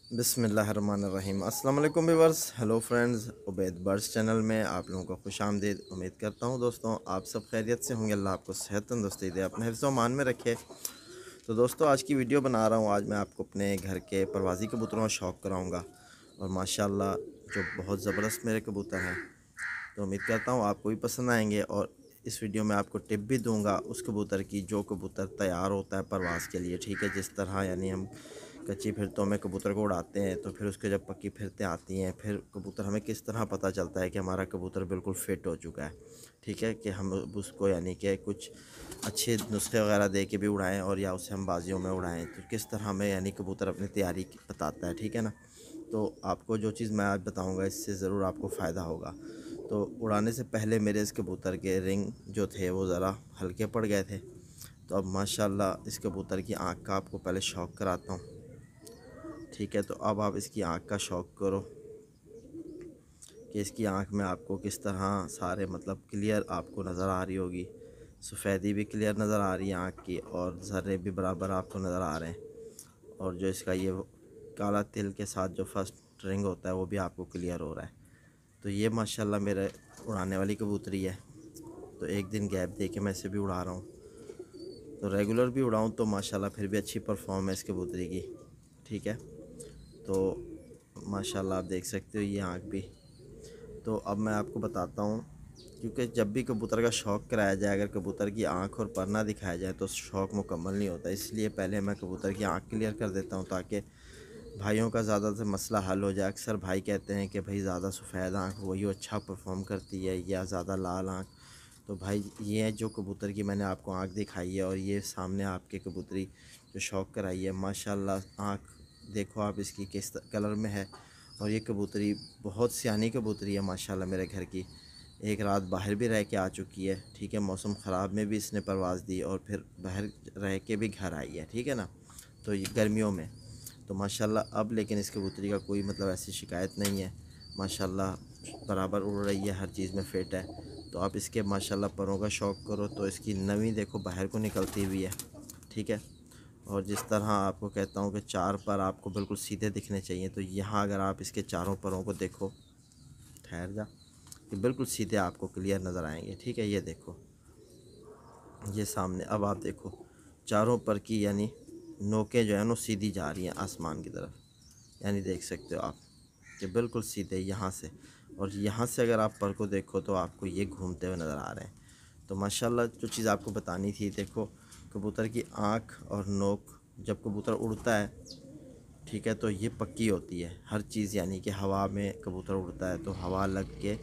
बिस्मिल्लाहिर्रहमानिर्रहीम। अस्सलाम वालेकुम viewers, hello friends, Ubaid birds channel में आप लोगों को खुशामदीद। उम्मीद करता हूँ दोस्तों आप सब खैरियत से होंगे। अल्लाह आपको सेहत तंदुरुस्ती दे, अपने हिफ्ज़ व मान में रखे। तो दोस्तों आज की वीडियो बना रहा हूँ। आज मैं आपको अपने घर के परवाज़ी कबूतरों का शौक़ कराऊँगा और माशाल्लाह जो बहुत ज़बरदस्त मेरे कबूतर हैं। तो उम्मीद करता हूँ आपको भी पसंद आएंगे और इस वीडियो में आपको टिप भी दूंगा उस कबूतर की जो कबूतर तैयार होता है परवाज़ के लिए। ठीक है, जिस तरह यानी हम कच्ची फिरतों में कबूतर को उड़ाते हैं तो फिर उसके जब पक्की फिरतें आती हैं फिर कबूतर हमें किस तरह पता चलता है कि हमारा कबूतर बिल्कुल फ़िट हो चुका है। ठीक है, कि हम उसको यानी कि कुछ अच्छे नुस्खे वगैरह दे के भी उड़ाएं और या उसे हम बाजियों में उड़ाएं तो किस तरह हमें यानी कबूतर अपनी तैयारी बताता है। ठीक है ना, तो आपको जो चीज़ मैं आज बताऊंगा इससे ज़रूर आपको फ़ायदा होगा। तो उड़ाने से पहले मेरे इस कबूतर के रिंग जो थे वो ज़रा हल्के पड़ गए थे। तो अब माशाल्लाह इस कबूतर की आँख का आपको पहले शौक़ कराता हूँ। ठीक है, तो अब आप इसकी आँख का शौक़ करो कि इसकी आँख में आपको किस तरह सारे मतलब क्लियर आपको नज़र आ रही होगी। सफ़ेदी भी क्लियर नज़र आ रही है आँख की और ज़र्रे भी बराबर आपको नज़र आ रहे हैं। और जो इसका ये काला तिल के साथ जो फर्स्ट रिंग होता है वो भी आपको क्लियर हो रहा है। तो ये माशाल्लाह मेरे उड़ाने वाली कबूतरी है। तो एक दिन गैप दे के मैं इसे भी उड़ा रहा हूँ। तो रेगुलर भी उड़ाऊँ तो माशाल्लाह फिर भी अच्छी परफॉर्म है इस कबूतरी की। ठीक है, तो माशाल्लाह आप देख सकते हो ये आँख भी। तो अब मैं आपको बताता हूँ, क्योंकि जब भी कबूतर का शौक़ कराया जाए अगर कबूतर की आँख और पर ना दिखाया जाए तो शौक़ मुकम्मल नहीं होता। इसलिए पहले मैं कबूतर की आँख क्लियर कर देता हूँ ताकि भाइयों का ज़्यादा से मसला हल हो जाए। अक्सर भाई कहते हैं कि भाई ज़्यादा सफ़ेद आँख वही अच्छा परफॉर्म करती है या ज़्यादा लाल आँख। तो भाई ये है जो कबूतर की मैंने आपको आँख दिखाई है और ये सामने आपके कबूतरी जो शौक़ कराई है माशाल्लाह आँख देखो आप इसकी किस कलर में है। और ये कबूतरी बहुत सियानी कबूतरी है माशाल्लाह मेरे घर की। एक रात बाहर भी रह के आ चुकी है। ठीक है, मौसम ख़राब में भी इसने परवाज़ दी और फिर बाहर रह के भी घर आई है। ठीक है ना, तो ये गर्मियों में तो माशाल्लाह अब लेकिन इस कबूतरी का कोई मतलब ऐसी शिकायत नहीं है। माशाल्लाह बराबर उड़ रही है, हर चीज़ में फ़िट है। तो आप इसके माशाल्लाह परों का शौक़ करो तो इसकी नमी देखो बाहर को निकलती हुई है। ठीक है, और जिस तरह आपको कहता हूँ कि चार पर आपको बिल्कुल सीधे दिखने चाहिए तो यहाँ अगर आप इसके चारों परों को देखो, ठहर जा, कि बिल्कुल सीधे आपको क्लियर नज़र आएंगे। ठीक है, ये देखो ये सामने अब आप देखो चारों पर की यानी नोकें जो है ना सीधी जा रही हैं आसमान की तरफ। यानी देख सकते हो आप कि बिल्कुल सीधे यहाँ से, और यहाँ से अगर आप पर को देखो तो आपको ये घूमते हुए नज़र आ रहे हैं। तो माशाल्लाह जो चीज़ आपको बतानी थी, देखो कबूतर की आँख और नोक जब कबूतर उड़ता है, ठीक है, तो ये पक्की होती है हर चीज़। यानी कि हवा में कबूतर उड़ता है तो हवा लग के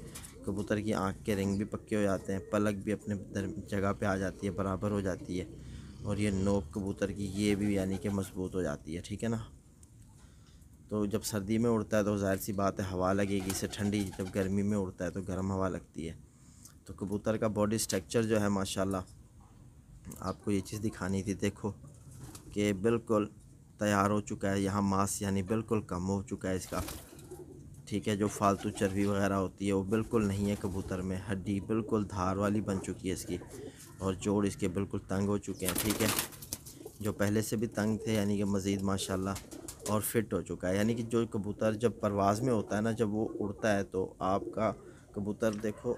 कबूतर की आँख के रिंग भी पक्के हो जाते हैं, पलक भी अपने जगह पे आ जाती है, बराबर हो जाती है। और ये नोक कबूतर की ये भी यानी कि मजबूत हो जाती है। ठीक है ना, तो जब सर्दी में उड़ता है तो ज़ाहिर सी बात है हवा लगेगी इसे ठंडी, जब गर्मी में उड़ता है तो गर्म हवा लगती है। तो कबूतर का बॉडी स्ट्रक्चर जो है माशाल्लाह आपको ये चीज़ दिखानी थी। देखो कि बिल्कुल तैयार हो चुका है, यहाँ मांस यानी बिल्कुल कम हो चुका है इसका। ठीक है, जो फालतू चर्बी वगैरह होती है वो बिल्कुल नहीं है कबूतर में, हड्डी बिल्कुल धार वाली बन चुकी है इसकी और जोड़ इसके बिल्कुल तंग हो चुके हैं। ठीक है, जो पहले से भी तंग थे यानी कि मज़ीद माशाल्लाह और फिट हो चुका है। यानी कि जो कबूतर जब परवाज़ में होता है ना, जब वो उड़ता है तो आपका कबूतर देखो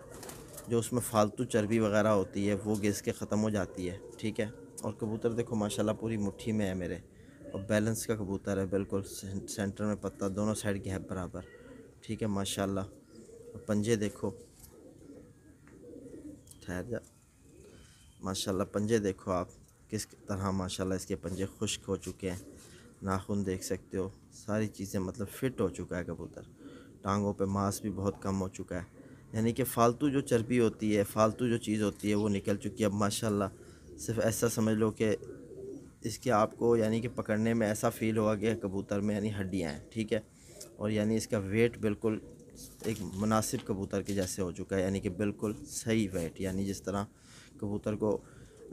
जो उसमें फ़ालतू चर्बी वगैरह होती है वो घिस के ख़त्म हो जाती है। ठीक है, और कबूतर देखो माशाल्लाह पूरी मुट्ठी में है मेरे, और बैलेंस का कबूतर है बिल्कुल, सेंटर में पत्ता, दोनों साइड गैप बराबर। ठीक है माशाल्लाह, और पंजे देखो, ठहर जा, माशाल्लाह पंजे देखो आप किस तरह माशाल्लाह इसके पंजे खुश्क हो चुके हैं। नाखून देख सकते हो, सारी चीज़ें मतलब फ़िट हो चुका है कबूतर। टांगों पे मांस भी बहुत कम हो चुका है, यानी कि फ़ालतू जो चर्बी होती है, फ़ालतू जो चीज़ होती है वो निकल चुकी है। अब माशाल्लाह सिर्फ ऐसा समझ लो कि इसके आपको यानी कि पकड़ने में ऐसा फ़ील होगा कि कबूतर में यानी हड्डियाँ हैं। ठीक है, और यानी इसका वेट बिल्कुल एक मुनासिब कबूतर के जैसे हो चुका है, यानी कि बिल्कुल सही वेट। यानी जिस तरह कबूतर को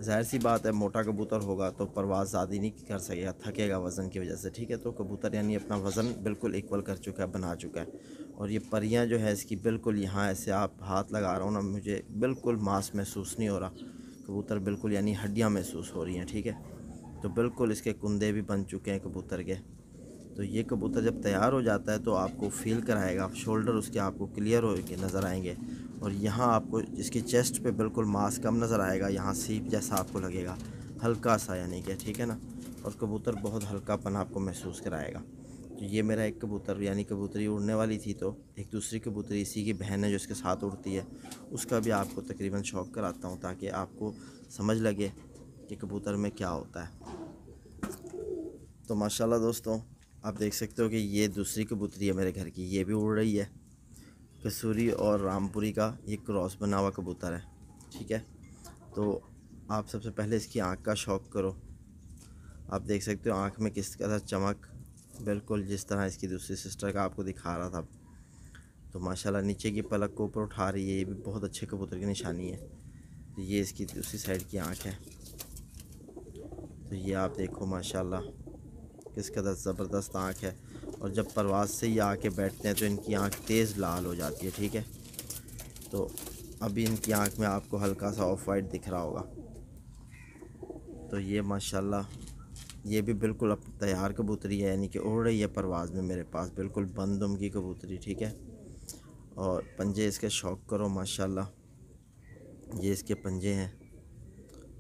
ज़ाहिर सी बात है मोटा कबूतर होगा तो परवाज़ ज़्यादा नहीं कर सकेगा, थकेगा वज़न की वजह से। ठीक है, तो कबूतर यानी अपना वज़न बिल्कुल इक्वल कर चुका है, बना चुका है। और ये परियां जो है इसकी बिल्कुल यहाँ ऐसे आप हाथ लगा रहा हूँ ना, मुझे बिल्कुल मांस महसूस नहीं हो रहा, कबूतर बिल्कुल यानी हड्डियाँ महसूस हो रही हैं। ठीक है, तो बिल्कुल इसके कुंदे भी बन चुके हैं कबूतर के। तो ये कबूतर जब तैयार हो जाता है तो आपको फील कराएगा, शोल्डर उसके आपको क्लियर हो के नज़र आएंगे और यहाँ आपको इसकी चेस्ट पे बिल्कुल मांस कम नज़र आएगा, यहाँ सीप जैसा आपको लगेगा हल्का सा, यानी कि ठीक है ना। और कबूतर बहुत हल्कापन आपको महसूस कराएगा। तो ये मेरा एक कबूतर यानी कबूतरी उड़ने वाली थी, तो एक दूसरी कबूतरी इसी की बहन है जो इसके साथ उड़ती है, उसका भी आपको तकरीबन शौक़ कराता हूँ ताकि आपको समझ लगे कि कबूतर में क्या होता है। तो माशाल्लाह दोस्तों, आप देख सकते हो कि ये दूसरी कबूतरी है मेरे घर की, ये भी उड़ रही है। कसूरी और रामपुरी का ये क्रॉस बना हुआ कबूतर है, ठीक है। तो आप सबसे पहले इसकी आँख का शौक़ करो। आप देख सकते हो आँख में किस कदर चमक, बिल्कुल जिस तरह इसकी दूसरी सिस्टर का आपको दिखा रहा था। तो माशाल्लाह नीचे की पलक को ऊपर उठा रही है, ये भी बहुत अच्छे कबूतर की निशानी है। तो ये इसकी दूसरी साइड की आँख है। तो ये आप देखो माशाल्लाह किस कदर ज़बरदस्त आँख है। और जब परवाज़ से ये आके बैठते हैं तो इनकी आँख तेज़ लाल हो जाती है, ठीक है। तो अभी इनकी आँख में आपको हल्का सा ऑफ वाइट दिख रहा होगा। तो ये माशाल्लाह ये भी बिल्कुल अब तैयार कबूतरी है, यानी कि उड़ रही है परवाज़ में मेरे पास, बिल्कुल बंद दुम की कबूतरी, ठीक है। और पंजे इसके शौक़ करो माशाल्लाह, ये इसके पंजे हैं,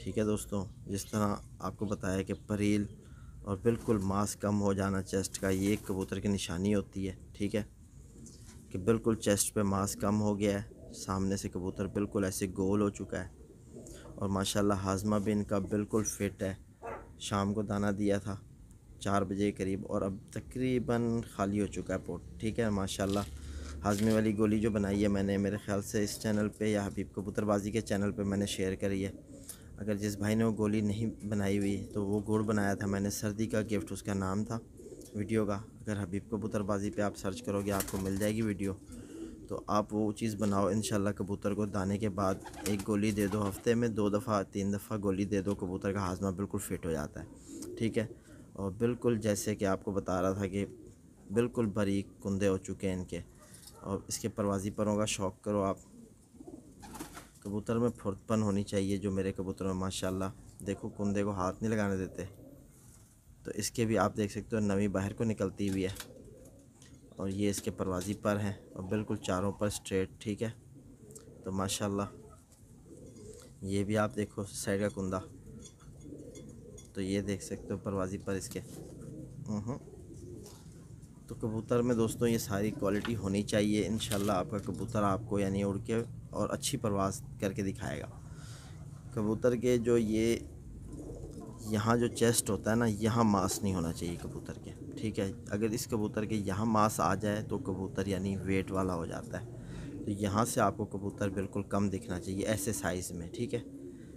ठीक है दोस्तों। जिस तरह आपको बताया कि परील और बिल्कुल मांस कम हो जाना चेस्ट का, ये एक कबूतर की निशानी होती है, ठीक है। कि बिल्कुल चेस्ट पे मांस कम हो गया है, सामने से कबूतर बिल्कुल ऐसे गोल हो चुका है। और माशाल्लाह हाजमा भी इनका बिल्कुल फिट है। शाम को दाना दिया था 4 बजे करीब और अब तकरीबन खाली हो चुका है पोट, ठीक है। माशाल्लाह हाजमे वाली गोली जो बनाई है मैंने, मेरे ख़्याल से इस चैनल पे या हबीब कबूतरबाजी के चैनल पे मैंने शेयर करी है। अगर जिस भाई ने वो गोली नहीं बनाई हुई तो वो गुड़ बनाया था मैंने, सर्दी का गिफ्ट उसका नाम था वीडियो का। अगर हबीब कबूतरबाजी पे आप सर्च करोगे आपको मिल जाएगी वीडियो, तो आप वो चीज़ बनाओ इंशाल्लाह। कबूतर को दाने के बाद एक गोली दे दो, हफ्ते में 2 दफ़ा 3 दफ़ा गोली दे दो, कबूतर का हाजमा बिल्कुल फ़िट हो जाता है, ठीक है। और बिल्कुल जैसे कि आपको बता रहा था कि बिल्कुल बारीक कुंदे हो चुके हैं इनके। और इसके परवाज़ी परों का शौक़ करो आप। कबूतर में फुर्तपन होनी चाहिए, जो मेरे कबूतर में माशाल्लाह देखो कुंदे को हाथ नहीं लगाने देते। तो इसके भी आप देख सकते हो नमी बाहर को निकलती हुई है। और ये इसके परवाज़ी पर हैं और बिल्कुल चारों पर स्ट्रेट, ठीक है। तो माशाल्लाह ये भी आप देखो साइड का कुंदा, तो ये देख सकते हो परवाज़ी पर इसके। तो कबूतर में दोस्तों ये सारी क्वालिटी होनी चाहिए, इंशाल्लाह आपका कबूतर आपको यानी उड़ के और अच्छी परवाज़ करके दिखाएगा। कबूतर के जो ये यहाँ जो चेस्ट होता है ना, यहाँ मांस नहीं होना चाहिए कबूतर के, ठीक है। अगर इस कबूतर के यहाँ मांस आ जाए तो कबूतर यानी वेट वाला हो जाता है। तो यहाँ से आपको कबूतर बिल्कुल कम दिखना चाहिए ऐसे साइज़ में, ठीक है।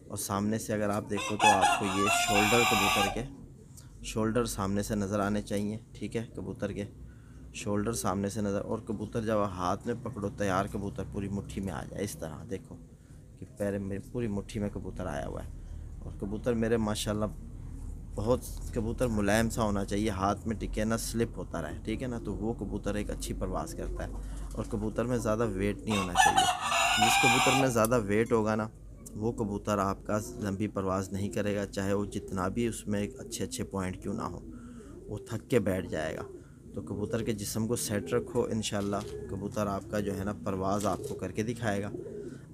और सामने से अगर आप देखो तो आपको ये शोल्डर कबूतर के शोल्डर सामने से नज़र आने चाहिए, ठीक है। कबूतर के शोल्डर सामने से नज़र, और कबूतर जब हाथ में पकड़ो तैयार कबूतर पूरी मुट्ठी में आ जाए, इस तरह देखो कि पैर में पूरी मुट्ठी में कबूतर आया हुआ है। और कबूतर मेरे माशाल्लाह बहुत कबूतर मुलायम सा होना चाहिए, हाथ में टिके ना, स्लिप होता रहे, ठीक है ना। तो वो कबूतर एक अच्छी परवाज़ करता है। और कबूतर में ज़्यादा वेट नहीं होना चाहिए। जिस कबूतर में ज़्यादा वेट होगा ना, वो कबूतर आपका लंबी परवाज़ नहीं करेगा, चाहे वो जितना भी उसमें अच्छे अच्छे पॉइंट क्यों ना हो, वो थक के बैठ जाएगा। तो कबूतर के जिस्म को सेट रखो, इंशाल्लाह कबूतर आपका जो है ना परवाज़ आपको करके दिखाएगा।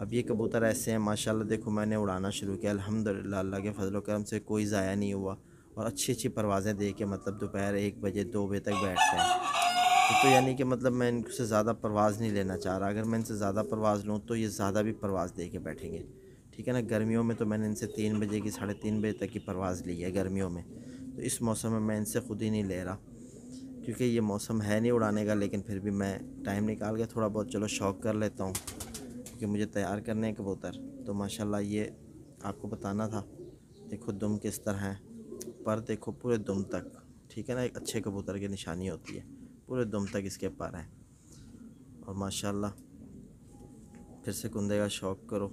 अब ये कबूतर ऐसे हैं माशाल्लाह, देखो मैंने उड़ाना शुरू किया अल्हम्दुलिल्लाह, अल्लाह के फजल करम से कोई ज़ाया नहीं हुआ। और अच्छी अच्छी परवाज़ें दे के मतलब दोपहर 1 बजे 2 बजे तक बैठते हैं। तो यानी कि मतलब मैं इनसे ज़्यादा परवाज़ नहीं लेना चाह रहा। अगर मैं इनसे ज़्यादा परवाज़ लूँ तो ये ज़्यादा भी परवाज़ दे के बैठेंगे, ठीक है ना। गर्मियों में तो मैंने इनसे 3 बजे की 3:30 बजे तक की परवाज़ ली है गर्मियों में। तो इस मौसम में मैं इनसे ख़ुद ही नहीं ले रहा, क्योंकि ये मौसम है नहीं उड़ाने का। लेकिन फिर भी मैं टाइम निकाल के थोड़ा बहुत चलो शौक़ कर लेता हूँ, क्योंकि मुझे तैयार करने हैं कबूतर। तो माशाल्लाह ये आपको बताना था। देखो दुम किस तरह है, पर देखो पूरे दुम तक, ठीक है ना। एक अच्छे कबूतर की निशानी होती है, पूरे दुम तक इसके पर हैं। और माशाल्लाह फिर से कुंदे का शौक़ करो।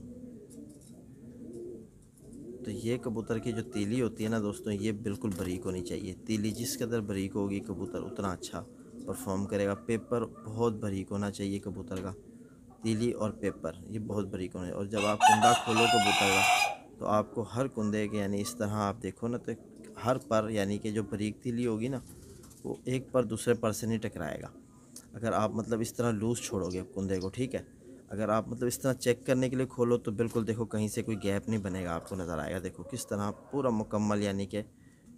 तो ये कबूतर की जो तीली होती है ना दोस्तों, ये बिल्कुल बारीक होनी चाहिए। तीली जिस कदर बारीक होगी कबूतर उतना अच्छा परफॉर्म करेगा। पेपर बहुत बारीक होना चाहिए कबूतर का, तीली और पेपर ये बहुत बारीक होने। और जब आप कुंदा खोलो कबूतर का तो आपको हर कुंदे के यानी इस तरह आप देखो ना, तो हर पर यानी कि जो बारीक तीली होगी ना वो एक पर दूसरे पर से नहीं टकराएगा। अगर आप मतलब इस तरह लूज़ छोड़ोगे कुंदे को, ठीक है, अगर आप मतलब इस तरह चेक करने के लिए खोलो तो बिल्कुल देखो कहीं से कोई गैप नहीं बनेगा, आपको नज़र आएगा। देखो किस तरह पूरा मुकम्मल यानी कि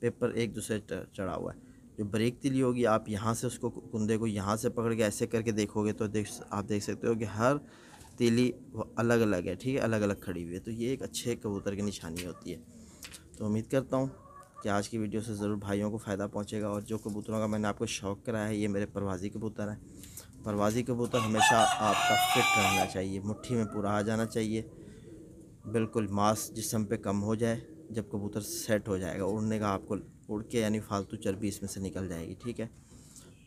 पेपर एक दूसरे चढ़ा हुआ है। जो बारीक तीली होगी आप यहाँ से उसको कुंदे को यहाँ से पकड़ के ऐसे करके देखोगे तो आप देख सकते हो कि हर तीली वो अलग अलग है, ठीक है, अलग अलग खड़ी हुई है। तो ये एक अच्छे कबूतर की निशानी होती है। तो उम्मीद करता हूँ कि आज की वीडियो से ज़रूर भाइयों को फ़ायदा पहुँचेगा। और जो कबूतरों का मैंने आपको शौक़ कराया है, ये मेरे परवाज़ी कबूतर हैं। परवाज़ी कबूतर हमेशा आपका फिट रहना चाहिए, मुट्ठी में पूरा आ जाना चाहिए, बिल्कुल मांस जिस्म पे कम हो जाए। जब कबूतर सेट हो जाएगा उड़ने का, आपको उड़ के यानी फालतू चर्बी इसमें से निकल जाएगी, ठीक है।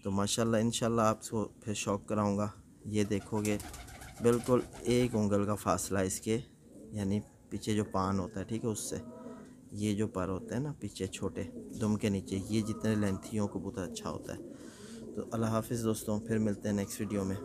तो माशाल्लाह इंशाल्लाह आपको फिर शौक़ कराऊँगा। ये देखोगे बिल्कुल एक उंगल का फासला इसके यानी पीछे जो पान होता है, ठीक है, उससे ये जो पर होते हैं ना पीछे छोटे दुम के नीचे, ये जितने लेंथी हो कबूतर अच्छा होता है। तो अल्लाह हाफ़िज़ दोस्तों, फिर मिलते हैं नेक्स्ट वीडियो में।